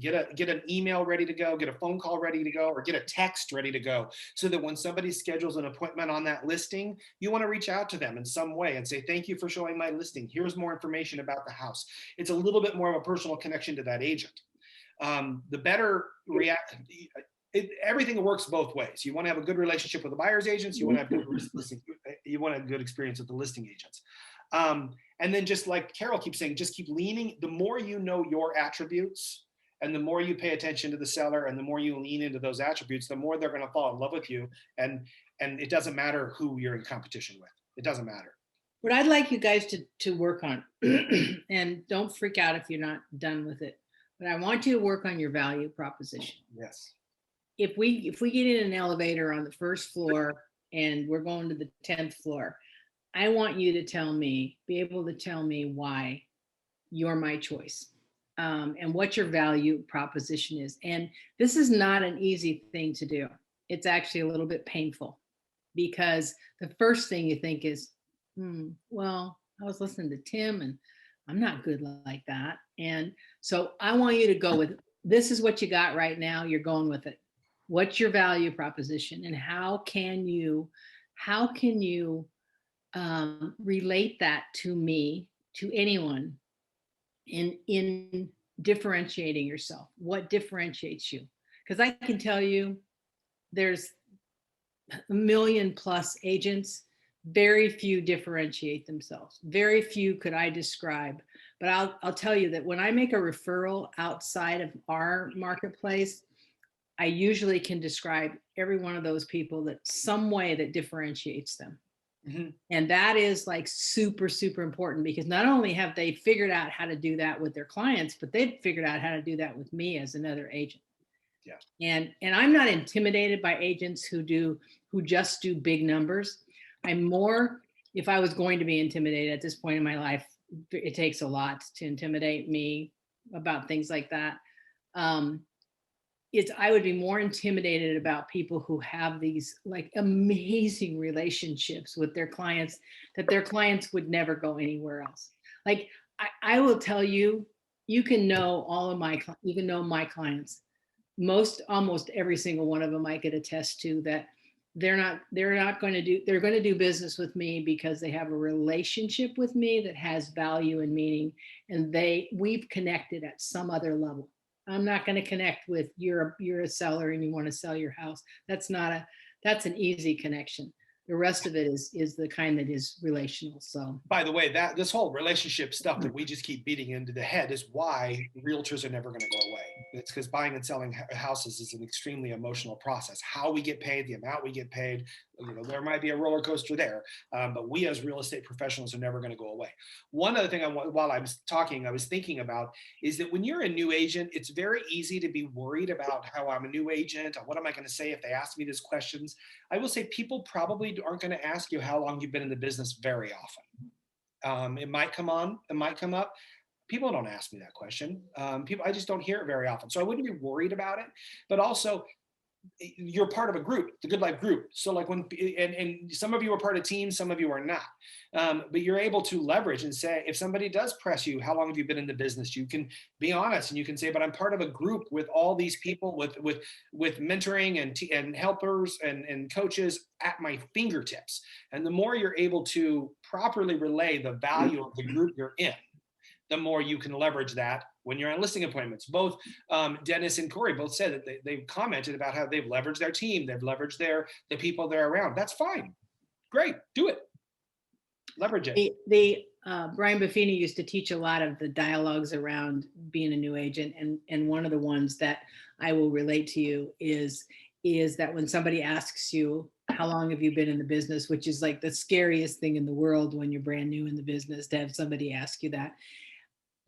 get an email ready to go, get a phone call ready to go, or get a text ready to go, so that when somebody schedules an appointment on that listing, you want to reach out to them in some way and say, thank you for showing my listing. Here's more information about the house. It's a little bit more of a personal connection to that agent. The better everything works both ways. You want to have a good relationship with the buyer's agents. You want to have you want to have a good experience with the listing agents. And then just like Carol keeps saying, just keep leaning. The more you know your attributes and the more you pay attention to the seller and the more you lean into those attributes, the more they're going to fall in love with you. And it doesn't matter who you're in competition with. It doesn't matter. What I'd like you guys to work on, and don't freak out if you're not done with it, but I want you to work on your value proposition. Yes. If we get in an elevator on the first floor and we're going to the 10th floor, I want you to be able to tell me why you're my choice, and what your value proposition is. And this is not an easy thing to do. It's actually a little bit painful, because the first thing you think is, well, I was listening to Tim and I'm not good like that. And so I want you to go with, this is what you got right now. You're going with it. What's your value proposition, and how can you relate that to me, to anyone, in differentiating yourself? What differentiates you? Because I can tell you there's 1 million plus agents. Very few differentiate themselves. Very few could I describe. But I'll tell you that when I make a referral outside of our marketplace, I usually can describe every one of those people that some way that differentiates them. Mm-hmm. And that is like super, super important, because not only have they figured out how to do that with their clients, but they've figured out how to do that with me as another agent. Yeah. And I'm not intimidated by agents who just do big numbers. I'm more, if I was going to be intimidated at this point in my life, it takes a lot to intimidate me about things like that. I would be more intimidated about people who have these like amazing relationships with their clients, that their clients would never go anywhere else. Like I will tell you, you can know my clients, almost every single one of them I could attest to that they're going to do business with me because they have a relationship with me that has value and meaning, and we've connected at some other level. I'm not going to connect with you're a seller and you want to sell your house. That's an easy connection. The rest of it is the kind that is relational. So, by the way, that this whole relationship stuff that we just keep beating into the head is why realtors are never going to go away. It's because buying and selling houses is an extremely emotional process. How we get paid, the amount we get paid, there might be a roller coaster there, but we as real estate professionals are never going to go away. One other thing while I was talking, I was thinking about is that when you're a new agent, it's very easy to be worried about how I'm a new agent. What am I going to say if they ask me these questions? I will say people probably aren't going to ask you how long you've been in the business very often. It might come up. People don't ask me that question. I just don't hear it very often. So I wouldn't be worried about it, but also you're part of a group, the Good Life group. So like and some of you are part of teams, some of you are not. But you're able to leverage and say, if somebody does press you, how long have you been in the business? You can be honest and you can say, but I'm part of a group with all these people with mentoring and helpers and coaches at my fingertips. And the more you're able to properly relay the value of the group you're in, the more you can leverage that when you're on listing appointments. Both Dennis and Corey both said that they've commented about how they've leveraged their team, they've leveraged the people they're around. That's fine. Great, do it. Leverage it. Brian Buffini used to teach a lot of the dialogues around being a new agent. And one of the ones that I will relate to you is that when somebody asks you, how long have you been in the business, which is like the scariest thing in the world when you're brand new in the business, to have somebody ask you that.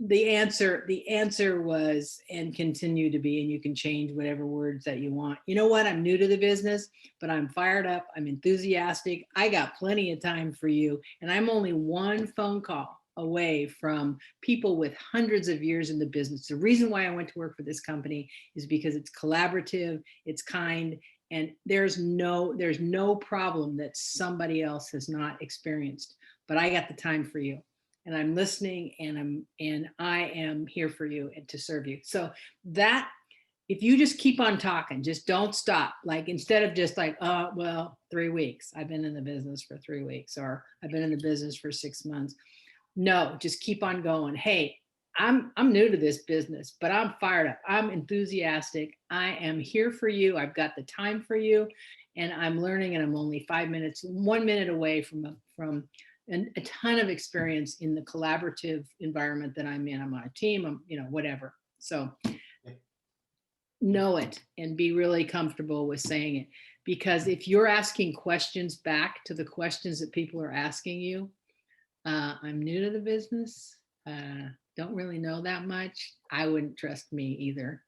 The answer was, and continue to be, and you can change whatever words that you want. You know what? I'm new to the business, but I'm fired up. I'm enthusiastic. I got plenty of time for you. And I'm only one phone call away from people with hundreds of years in the business. The reason why I went to work for this company is because it's collaborative, it's kind, and there's no problem that somebody else has not experienced. But I got the time for you. And I'm listening, and I am here for you and to serve you. So that, if you just keep on talking, just don't stop. Like, instead of just like, well, 3 weeks, I've been in the business for 3 weeks, or I've been in the business for 6 months. No, just keep on going. Hey, I'm new to this business, but I'm fired up. I'm enthusiastic. I am here for you. I've got the time for you, and I'm learning, and I'm only 1 minute away from a ton of experience in the collaborative environment that I'm in. I'm on a team, I'm, whatever. So know it and be really comfortable with saying it, because if you're asking questions back to the questions that people are asking you, I'm new to the business, don't really know that much, I wouldn't trust me either.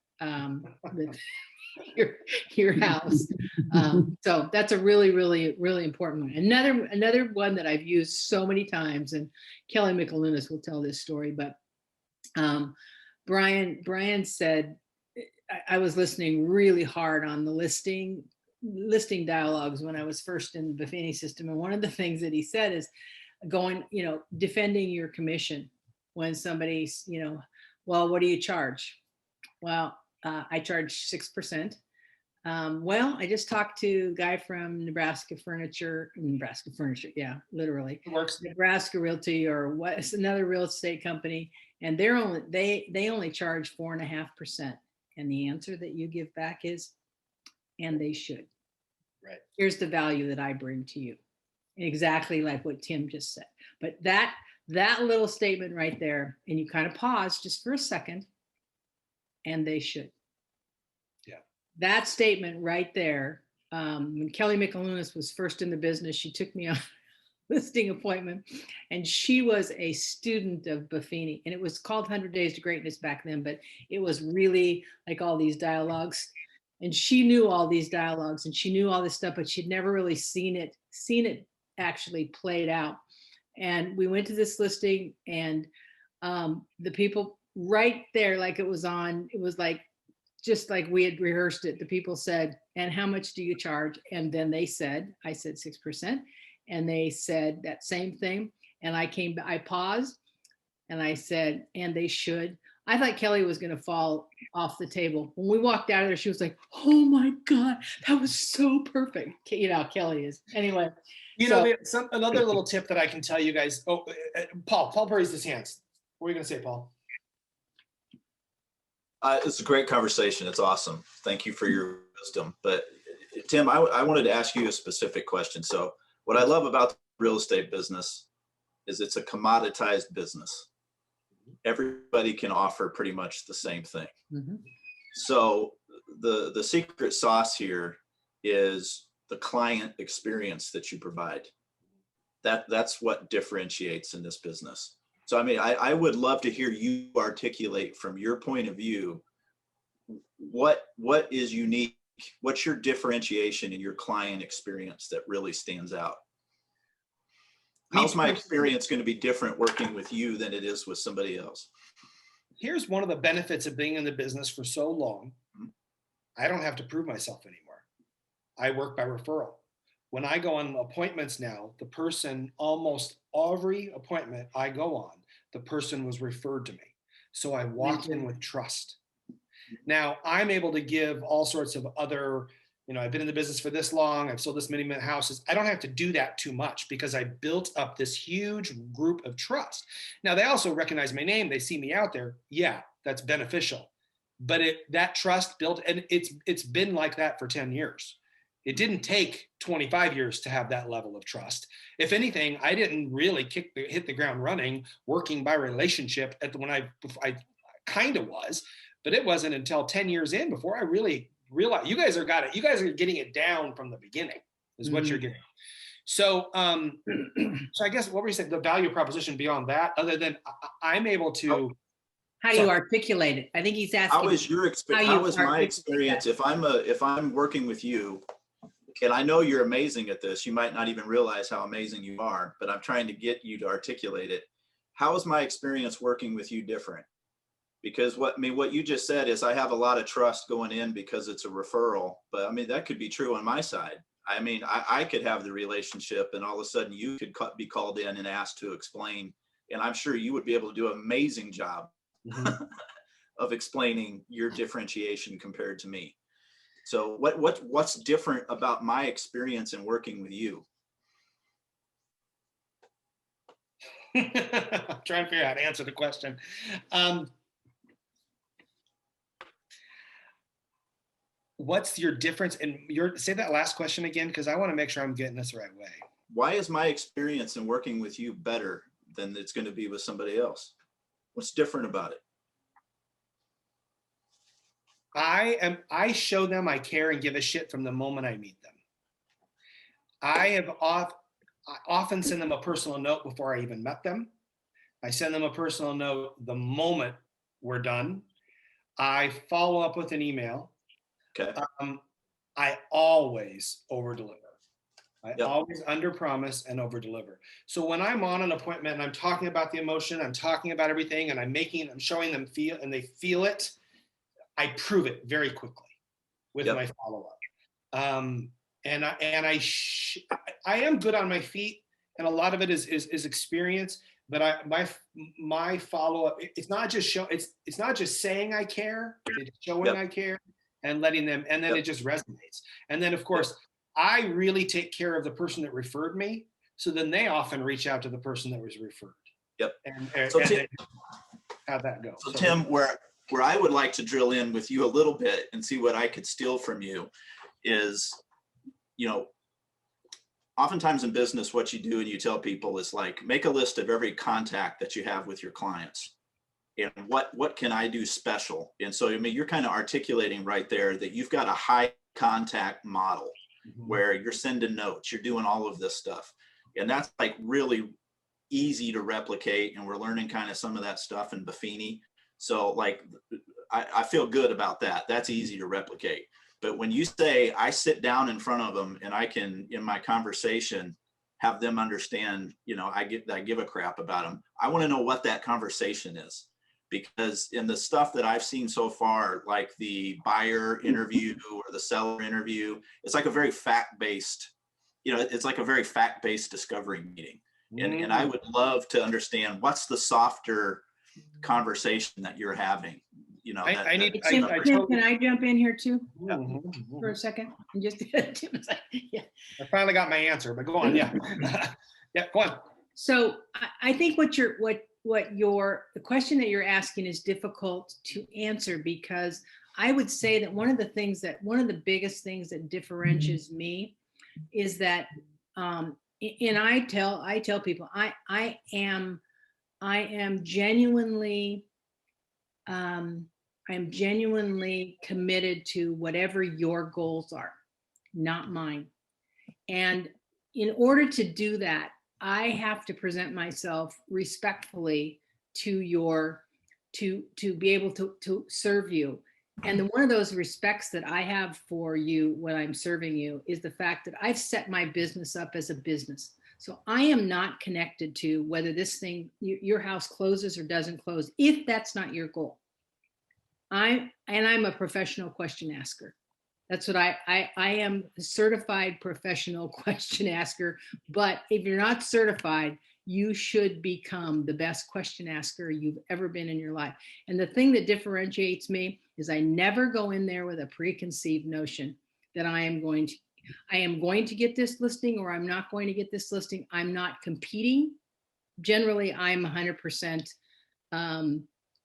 Your house. So that's a really, really, really important one. Another one that I've used so many times, and Kelly McAlunas will tell this story, but Brian said, I was listening really hard on the listing dialogues when I was first in the Buffini system. And one of the things that he said is defending your commission when somebody's, well, what do you charge? Well, I charge 6%. Well, I just talked to a guy from Nebraska Furniture, yeah, literally. It works. Nebraska Realty, or what's another real estate company, and they only charge 4.5%. And the answer that you give back is, and they should. Right. Here's the value that I bring to you. Exactly like what Tim just said. But that little statement right there, and you kind of pause just for a second, and they should. Yeah. That statement right there, when Kelly McAlunas was first in the business, she took me on a listing appointment, and she was a student of Buffini, and it was called 100 Days to Greatness back then, but it was really like all these dialogues, and she knew all these dialogues, and she knew all this stuff, but she'd never really seen it actually played out. And we went to this listing, and the people right there, like it was like just like we had rehearsed it. The people said, and how much do you charge? And then I said 6%. And they said that same thing. And I paused, and I said, and they should. I thought Kelly was going to fall off the table. When we walked out of there, she was like, "Oh my God, that was so perfect." You know how Kelly is. Anyway. You So- know, another little tip that I can tell you guys. Oh, Paul raised his hands. What are you going to say, Paul? It's a great conversation. It's awesome. Thank you for your wisdom. But Tim, I wanted to ask you a specific question. So what I love about the real estate business is it's a commoditized business. Everybody can offer pretty much the same thing. Mhm. So the secret sauce here is the client experience that you provide. That's what differentiates in this business. So, I mean, I would love to hear you articulate from your point of view, what is unique, what's your differentiation in your client experience that really stands out? How's my experience going to be different working with you than it is with somebody else? Here's one of the benefits of being in the business for so long. I don't have to prove myself anymore. I work by referral. When I go on appointments now, the person, almost every appointment I go on, the person was referred to me. So I walk in with trust. Now I'm able to give all sorts of other, I've been in the business for this long, I've sold this many houses. I don't have to do that too much because I built up this huge group of trust. Now they also recognize my name, they see me out there. Yeah, that's beneficial. But that trust built, and it's been like that for 10 years. It didn't take 25 years to have that level of trust. If anything, I didn't really hit the ground running, working by relationship when I kind of was, but it wasn't until 10 years in before I really realized you guys are getting it down from the beginning is what you're getting. So, so I guess what were you saying? The value proposition beyond that, other than I'm able to. How do you articulate it? I think he's asking. How is your experience? How is my experience? If I'm working with you, and I know you're amazing at this, you might not even realize how amazing you are, but I'm trying to get you to articulate it. How is my experience working with you different? Because what you just said is I have a lot of trust going in because it's a referral, but I mean, that could be true on my side. I mean, I could have the relationship and all of a sudden you could be called in and asked to explain, and I'm sure you would be able to do an amazing job of explaining your differentiation compared to me. So what's different about my experience in working with you? I'm trying to figure out how to answer the question. What's your difference? And say that last question again, because I want to make sure I'm getting this the right way. Why is my experience in working with you better than it's going to be with somebody else? What's different about it? I show them I care and give a shit from the moment I meet them. I often send them a personal note before I even met them. I send them a personal note the moment we're done. I follow up with an email. Okay. I always over-deliver. I always under-promise and over-deliver. So when I'm on an appointment and I'm talking about the emotion, I'm talking about everything, and I'm showing them feel, and they feel it, I prove it very quickly with my follow-up. And I am good on my feet, and a lot of it is experience. But my follow-up, it's not just saying I care, it's showing I care and letting them, and then it just resonates. And then of course, I really take care of the person that referred me. So then they often reach out to the person that was referred. Yep. And so Tim, how'd that go? So Tim, where I would like to drill in with you a little bit and see what I could steal from you is, oftentimes in business, what you do and you tell people is like, make a list of every contact that you have with your clients and what can I do special? And so, I mean, you're kind of articulating right there that you've got a high contact model where you're sending notes, you're doing all of this stuff. And that's like really easy to replicate. And we're learning kind of some of that stuff in Buffini. So like, I feel good about that. That's easy to replicate. But when you say I sit down in front of them and I can, in my conversation, have them understand, I give a crap about them. I want to know what that conversation is, because in the stuff that I've seen so far, like the buyer interview or the seller interview, it's like a very fact-based, it's like a very fact-based discovery meeting. And I would love to understand what's the softer conversation that you're having. You know, that, I need- that- I- Tim, I Tim, totally- can I jump in here too Mhm, mhm. for a second? And just, Tim's like, yeah. I finally got my answer, but go on. Yeah. Yeah, go on. So I think the question that you're asking is difficult to answer, because I would say that one of the biggest things that differentiates me is that, and I tell people, I am genuinely, I'm genuinely committed to whatever your goals are, not mine. And in order to do that, I have to present myself respectfully to be able to serve you. And one of those respects that I have for you when I'm serving you is the fact that I've set my business up as a business. So I am not connected to whether this thing, your house closes or doesn't close, if that's not your goal. I'm a professional question asker. That's what I am, a certified professional question asker. But if you're not certified, you should become the best question asker you've ever been in your life. And the thing that differentiates me is I never go in there with a preconceived notion that I am going to get this listing or I'm not going to get this listing. I'm not competing. Generally, I'm 100%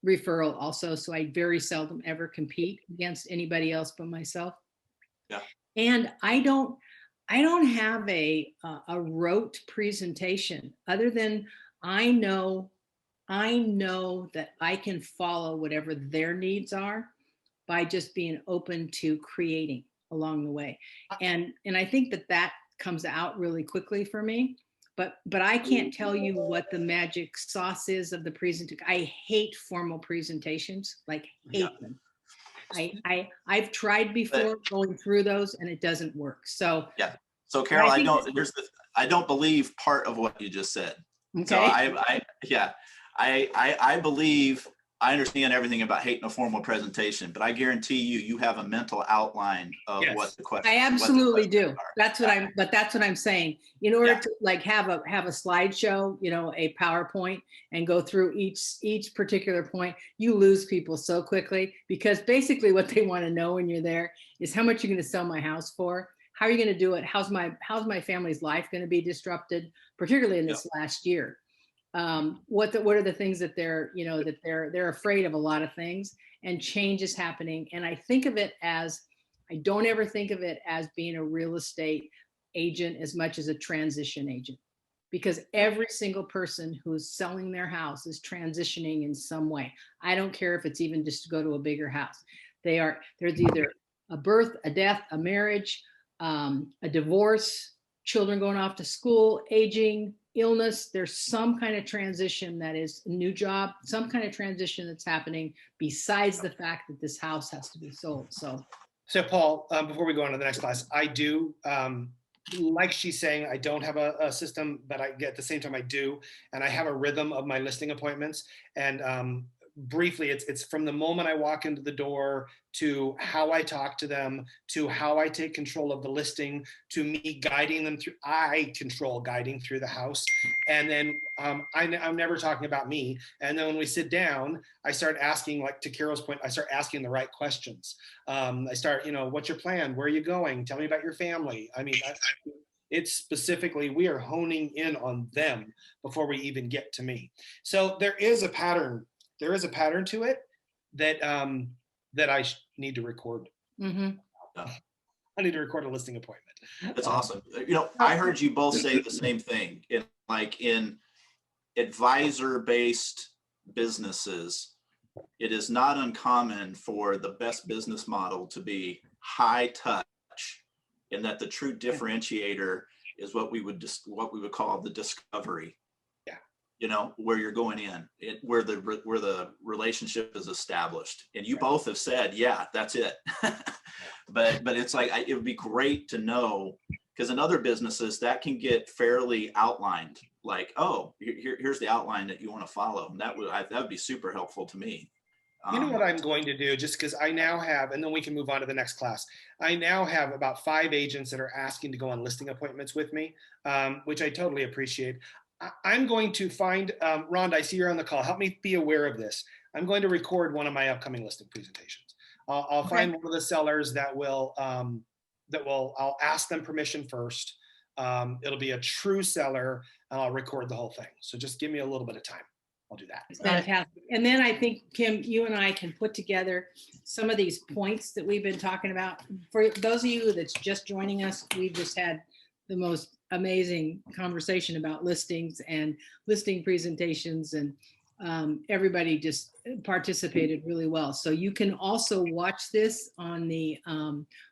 referral also. So I very seldom ever compete against anybody else but myself. Yeah. And I don't have a rote presentation other than I know that I can follow whatever their needs are by just being open to creating along the way. And I think that comes out really quickly for me. But I can't tell you what the magic sauce is of the presentation. I hate formal presentations, like hate them. I've tried before going through those and it doesn't work. So yeah. So Carol, I don't believe part of what you just said. okay. So I believe I understand everything about hating a formal presentation, but I guarantee you have a mental outline of Yes. what the question. I absolutely do. Are. That's what I'm saying. In order to like have a slideshow, a PowerPoint and go through each particular point, you lose people so quickly, because basically what they want to know when you're there is how much you're going to sell my house for. How are you going to do it? How's my family's life going to be disrupted, particularly in this last year? What are the things that they're afraid of? A lot of things, and change is happening. And I don't ever think of it as being a real estate agent as much as a transition agent, because every single person who's selling their house is transitioning in some way. I don't care if it's even just to go to a bigger house. There's either a birth, a death, a marriage, a divorce, children going off to school, aging, illness. There's some kind of transition that is a new job, some kind of transition that's happening besides the fact that this house has to be sold. So Paul, before we go on to the next class, I do, like she's saying, I don't have a system, but at the same time I do. And I have a rhythm of my listing appointments. And briefly, it's from the moment I walk into the door to how I talk to them, to how I take control of the listing, to me guiding them through, I control guiding through the house. And then I'm never talking about me. And then when we sit down, I start asking, like to Carol's point, I start asking the right questions. I start, what's your plan? Where are you going? Tell me about your family. I mean, it's specifically, we are honing in on them before we even get to me. So there is a pattern. There is a pattern to it that I need to record. Mm-hmm. I need to record a listing appointment. That's awesome. I heard you both say the same thing. In advisor-based businesses, it is not uncommon for the best business model to be high touch, and that the true differentiator is what we would call the discovery. Where you're going in, where the relationship is established. And you both have said, yeah, that's it. but it's like, it would be great to know, because in other businesses that can get fairly outlined, like, oh, here's the outline that you want to follow. And that would be super helpful to me. You know what I'm going to do, just because I now have, and then we can move on to the next class. I now have about 5 agents that are asking to go on listing appointments with me, which I totally appreciate. I'm going to find, Rhonda, I see you're on the call. Help me be aware of this. I'm going to record one of my upcoming listing presentations. I'll find one of the sellers that will, I'll ask them permission first. It'll be a true seller and I'll record the whole thing. So just give me a little bit of time. I'll do that. Fantastic. And then I think, Kim, you and I can put together some of these points that we've been talking about. For those of you that's just joining us, we've just had the most amazing conversation about listings and listing presentations, and everybody just participated really well. So you can also watch this on the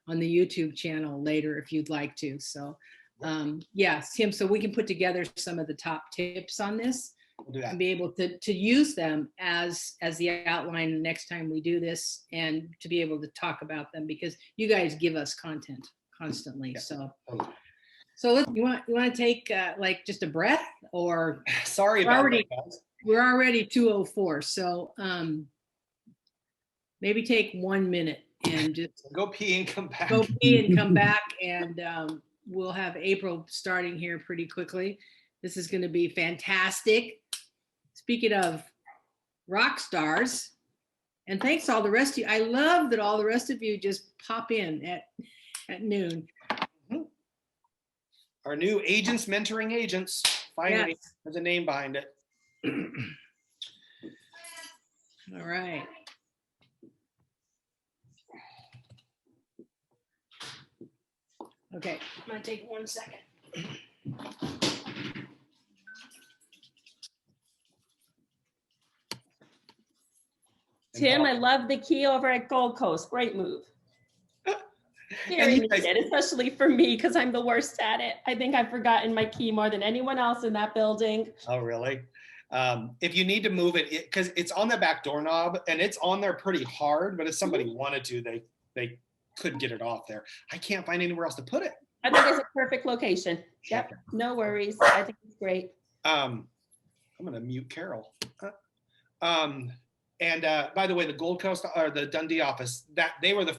YouTube channel later if you'd like to. So yes, Tim, so we can put together some of the top tips on this. We'll do that. And be able to use them as the outline next time we do this, and to be able to talk about them, because you guys give us content constantly. Yeah. So you want to take like just a breath, or Sorry about that, guys. we're already 2:04. So maybe take 1 minute and just Go pee and come back. go pee and come back, and we'll have April starting here pretty quickly. This is going to be fantastic. Speaking of rock stars, and thanks to all the rest of you. I love that all the rest of you just pop in at noon. Our new agents mentoring agents. Finally, Yes. there's a name behind it. All right. Okay, I'm gonna take 1 second. Tim, I love the key over at Gold Coast. Great move. Very you guys- needed, especially for me, because I'm the worst at it. I think I've forgotten my key more than anyone else in that building. Oh, really? If you need to move it, because it's on the back doorknob and it's on there pretty hard, but if somebody wanted to, they could get it off there. I can't find anywhere else to put it. I think it's a perfect location. Yep, no worries. I think it's great. I'm gonna mute Carol. And by the way, the Gold Coast or the Dundee office, that they were the